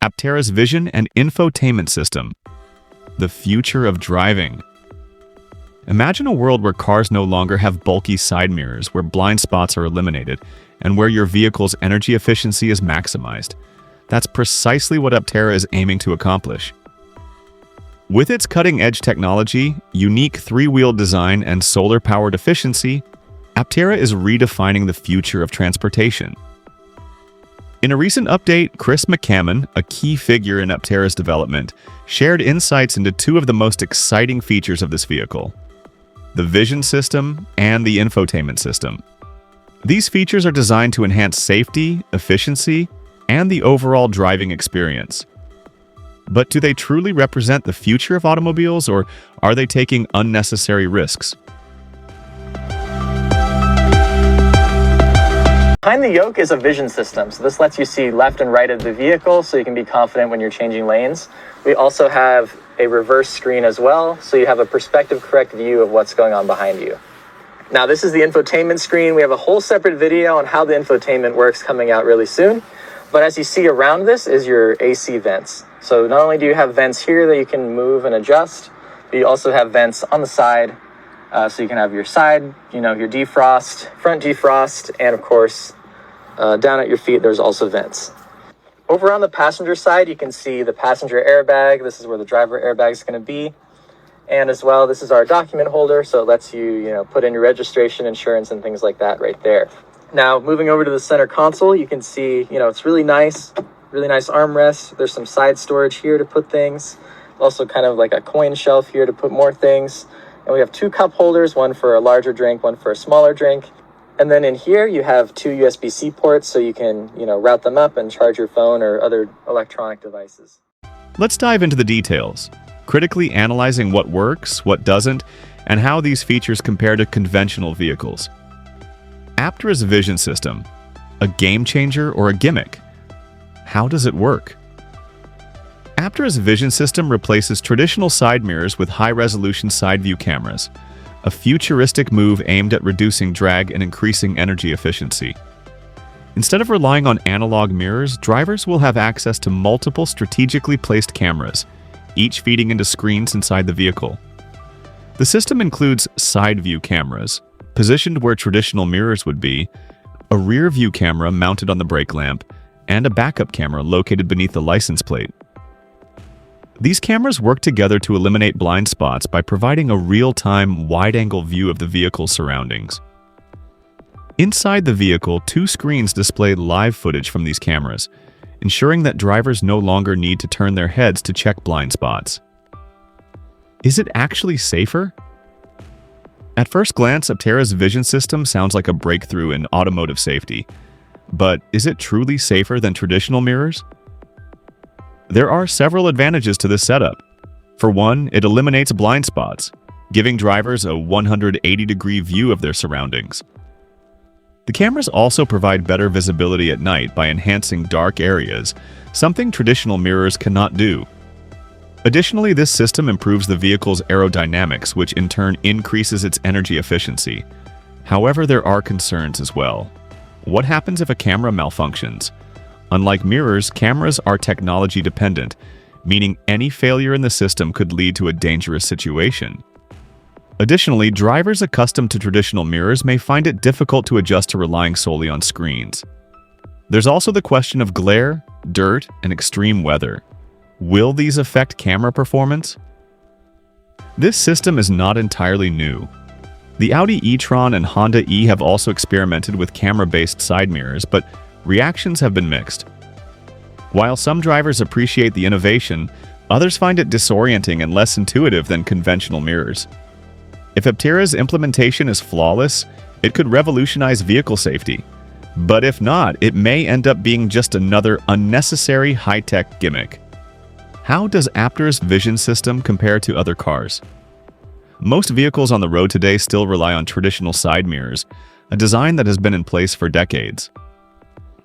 Aptera's vision and infotainment system. The future of driving. Imagine a world where cars no longer have bulky side mirrors, where blind spots are eliminated, and where your vehicle's energy efficiency is maximized. That's precisely what Aptera is aiming to accomplish. With its cutting-edge technology, unique three-wheel design, and solar-powered efficiency, Aptera is redefining the future of transportation. In a recent update, Chris McCammon, a key figure in Aptera's development, shared insights into two of the most exciting features of this vehicle: the vision system and the infotainment system. These features are designed to enhance safety, efficiency, and the overall driving experience. But do they truly represent the future of automobiles, or are they taking unnecessary risks? Behind the yoke is a vision system, so this lets you see left and right of the vehicle so you can be confident when you're changing lanes. We also have a reverse screen as well, so you have a perspective correct view of what's going on behind you. Now this is the infotainment screen. We have a whole separate video on how the infotainment works coming out really soon. But as you see around this is your AC vents. So not only do you have vents here that you can move and adjust, but you also have vents on the side. So you can have your side, your defrost, front defrost, and of course, down at your feet, there's also vents. Over on the passenger side, you can see the passenger airbag. This is where the driver airbag is going to be. And as well, this is our document holder. So it lets you, put in your registration, insurance, and things like that right there. Now, moving over to the center console, you can see, it's really nice armrest. There's some side storage here to put things. Also kind of like a coin shelf here to put more things. And we have two cup holders, one for a larger drink, one for a smaller drink. And then in here, you have two USB-C ports, so you can, route them up and charge your phone or other electronic devices. Let's dive into the details, critically analyzing what works, what doesn't, and how these features compare to conventional vehicles. Aptera's vision system, a game changer or a gimmick? How does it work? Aptera's vision system replaces traditional side mirrors with high-resolution side-view cameras, a futuristic move aimed at reducing drag and increasing energy efficiency. Instead of relying on analog mirrors, drivers will have access to multiple strategically placed cameras, each feeding into screens inside the vehicle. The system includes side-view cameras, positioned where traditional mirrors would be, a rear-view camera mounted on the brake lamp, and a backup camera located beneath the license plate. These cameras work together to eliminate blind spots by providing a real-time, wide-angle view of the vehicle's surroundings. Inside the vehicle, two screens display live footage from these cameras, ensuring that drivers no longer need to turn their heads to check blind spots. Is it actually safer? At first glance, Aptera's vision system sounds like a breakthrough in automotive safety. But is it truly safer than traditional mirrors? There are several advantages to this setup. For one, it eliminates blind spots, giving drivers a 180-degree view of their surroundings. The cameras also provide better visibility at night by enhancing dark areas, something traditional mirrors cannot do. Additionally, this system improves the vehicle's aerodynamics, which in turn increases its energy efficiency. However, there are concerns as well. What happens if a camera malfunctions? Unlike mirrors, cameras are technology dependent, meaning any failure in the system could lead to a dangerous situation. Additionally, drivers accustomed to traditional mirrors may find it difficult to adjust to relying solely on screens. There's also the question of glare, dirt, and extreme weather. Will these affect camera performance? This system is not entirely new. The Audi e-tron and Honda E have also experimented with camera-based side mirrors, but reactions have been mixed. While some drivers appreciate the innovation, others find it disorienting and less intuitive than conventional mirrors. If Aptera's implementation is flawless, it could revolutionize vehicle safety. But if not, it may end up being just another unnecessary high-tech gimmick. How does Aptera's vision system compare to other cars? Most vehicles on the road today still rely on traditional side mirrors, a design that has been in place for decades.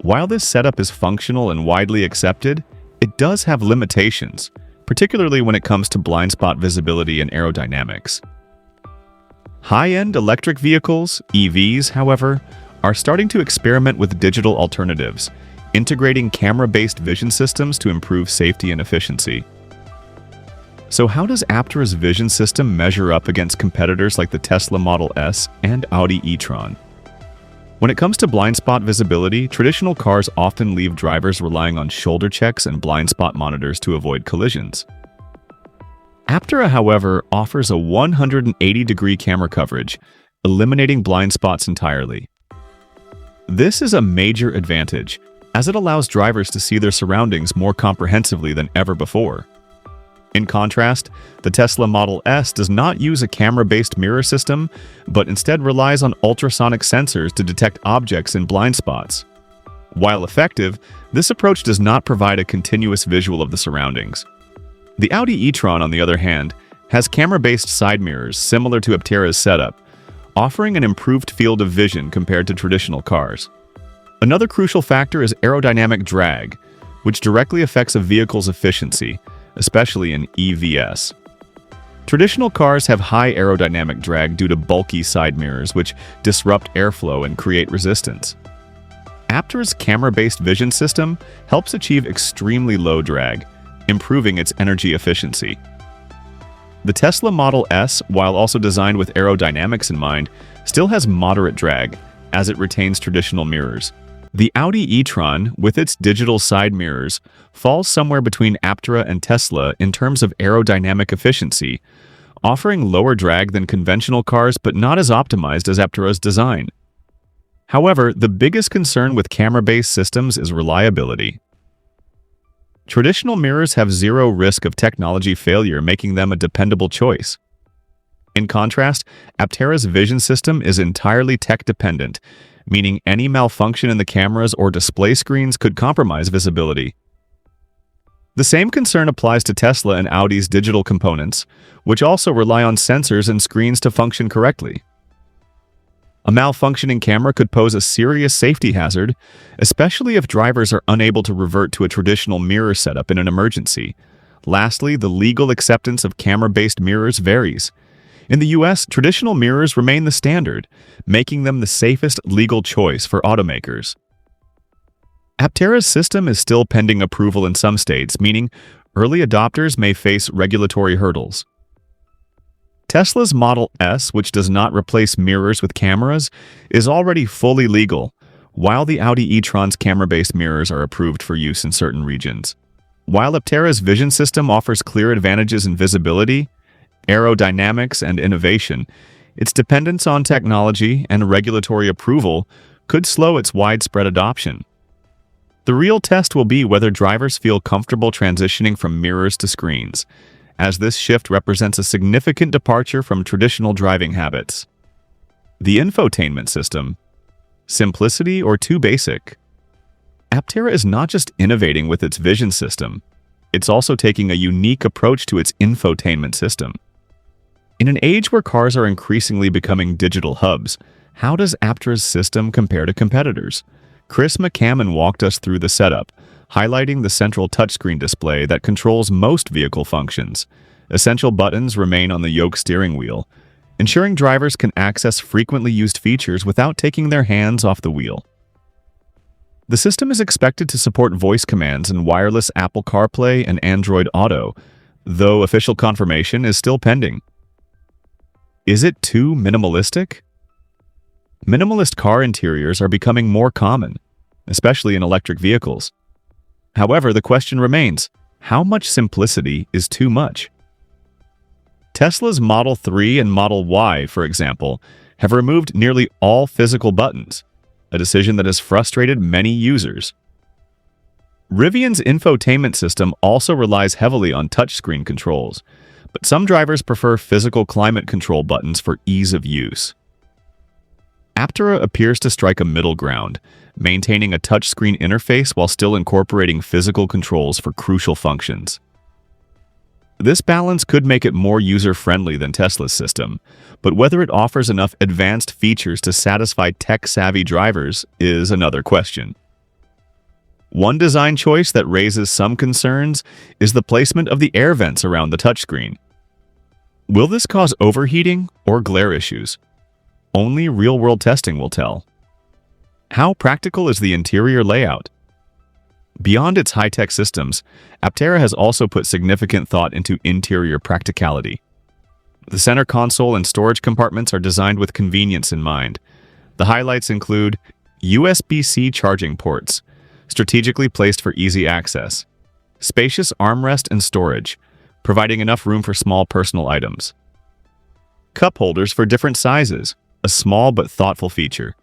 While this setup is functional and widely accepted, it does have limitations, particularly when it comes to blind spot visibility and aerodynamics. High-end electric vehicles, EVs, however, are starting to experiment with digital alternatives, integrating camera-based vision systems to improve safety and efficiency. So how does Aptera's vision system measure up against competitors like the Tesla Model S and Audi e-tron? When it comes to blind spot visibility, traditional cars often leave drivers relying on shoulder checks and blind spot monitors to avoid collisions. Aptera, however, offers a 180-degree camera coverage, eliminating blind spots entirely. This is a major advantage, as it allows drivers to see their surroundings more comprehensively than ever before. In contrast, the Tesla Model S does not use a camera-based mirror system, but instead relies on ultrasonic sensors to detect objects in blind spots. While effective, this approach does not provide a continuous visual of the surroundings. The Audi e-tron, on the other hand, has camera-based side mirrors similar to Aptera's setup, offering an improved field of vision compared to traditional cars. Another crucial factor is aerodynamic drag, which directly affects a vehicle's efficiency, especially in EVs. Traditional cars have high aerodynamic drag due to bulky side mirrors, which disrupt airflow and create resistance. Aptera's camera-based vision system helps achieve extremely low drag, improving its energy efficiency. The Tesla Model S, while also designed with aerodynamics in mind, still has moderate drag, as it retains traditional mirrors. The Audi e-tron, with its digital side mirrors, falls somewhere between Aptera and Tesla in terms of aerodynamic efficiency, offering lower drag than conventional cars but not as optimized as Aptera's design. However, the biggest concern with camera-based systems is reliability. Traditional mirrors have zero risk of technology failure, making them a dependable choice. In contrast, Aptera's vision system is entirely tech-dependent, meaning any malfunction in the cameras or display screens could compromise visibility. The same concern applies to Tesla and Audi's digital components, which also rely on sensors and screens to function correctly. A malfunctioning camera could pose a serious safety hazard, especially if drivers are unable to revert to a traditional mirror setup in an emergency. Lastly, the legal acceptance of camera-based mirrors varies. In the US, traditional mirrors remain the standard, making them the safest legal choice for automakers. Aptera's system is still pending approval in some states, meaning early adopters may face regulatory hurdles. Tesla's Model S, which does not replace mirrors with cameras, is already fully legal, while the Audi e-tron's camera-based mirrors are approved for use in certain regions. While Aptera's vision system offers clear advantages in visibility, aerodynamics, and innovation, its dependence on technology and regulatory approval could slow its widespread adoption. The real test will be whether drivers feel comfortable transitioning from mirrors to screens, as this shift represents a significant departure from traditional driving habits. The infotainment system. Simplicity or too basic? Aptera is not just innovating with its vision system, it's also taking a unique approach to its infotainment system. In an age where cars are increasingly becoming digital hubs, how does Aptera's system compare to competitors? Chris McCammon walked us through the setup, highlighting the central touchscreen display that controls most vehicle functions. Essential buttons remain on the yoke steering wheel, ensuring drivers can access frequently used features without taking their hands off the wheel. The system is expected to support voice commands and wireless Apple CarPlay and Android Auto, though official confirmation is still pending. Is it too minimalistic? Minimalist car interiors are becoming more common, especially in electric vehicles. However, the question remains, how much simplicity is too much? Tesla's Model 3 and Model Y, for example, have removed nearly all physical buttons, a decision that has frustrated many users. Rivian's infotainment system also relies heavily on touchscreen controls, but some drivers prefer physical climate control buttons for ease of use. Aptera appears to strike a middle ground, maintaining a touchscreen interface while still incorporating physical controls for crucial functions. This balance could make it more user-friendly than Tesla's system, but whether it offers enough advanced features to satisfy tech-savvy drivers is another question. One design choice that raises some concerns is the placement of the air vents around the touchscreen. Will this cause overheating or glare issues? Only real-world testing will tell. How practical is the interior layout? Beyond its high-tech systems, Aptera has also put significant thought into interior practicality. The center console and storage compartments are designed with convenience in mind. The highlights include USB-C charging ports, strategically placed for easy access, spacious armrest and storage, providing enough room for small personal items, cup holders for different sizes, a small but thoughtful feature,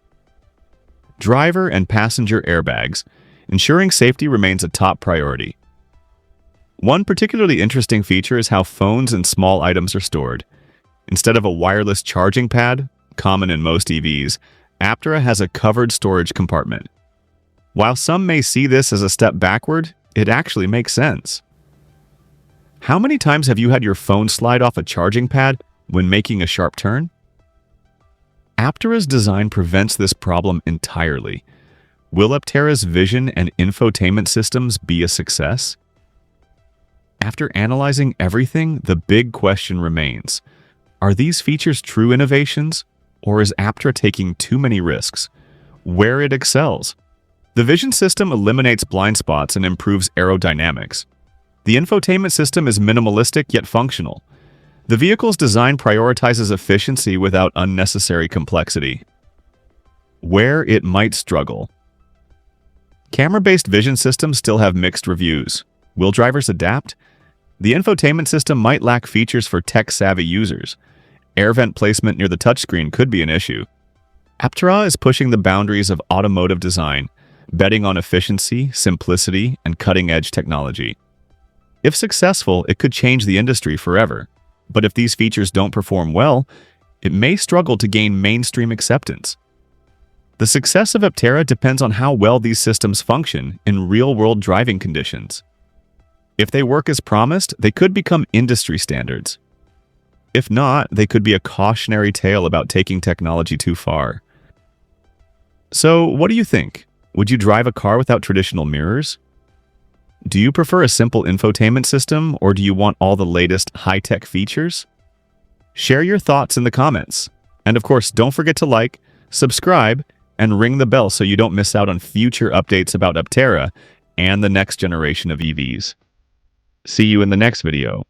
driver and passenger airbags, ensuring safety remains a top priority. One particularly interesting feature is how phones and small items are stored. Instead of a wireless charging pad, common in most EVs, Aptera has a covered storage compartment. While some may see this as a step backward, it actually makes sense. How many times have you had your phone slide off a charging pad when making a sharp turn? Aptera's design prevents this problem entirely. Will Aptera's vision and infotainment systems be a success? After analyzing everything, the big question remains: are these features true innovations, or is Aptera taking too many risks? Where it excels: the vision system eliminates blind spots and improves aerodynamics. The infotainment system is minimalistic yet functional. The vehicle's design prioritizes efficiency without unnecessary complexity. Where it might struggle: camera-based vision systems still have mixed reviews. Will drivers adapt? The infotainment system might lack features for tech-savvy users. Air vent placement near the touchscreen could be an issue. Aptera is pushing the boundaries of automotive design, betting on efficiency, simplicity, and cutting-edge technology. If successful, it could change the industry forever. But if these features don't perform well, it may struggle to gain mainstream acceptance. The success of Aptera depends on how well these systems function in real-world driving conditions. If they work as promised, they could become industry standards. If not, they could be a cautionary tale about taking technology too far. So, what do you think? Would you drive a car without traditional mirrors? Do you prefer a simple infotainment system, or do you want all the latest high-tech features? Share your thoughts in the comments. And of course, don't forget to like, subscribe, and ring the bell so you don't miss out on future updates about Aptera and the next generation of EVs. See you in the next video.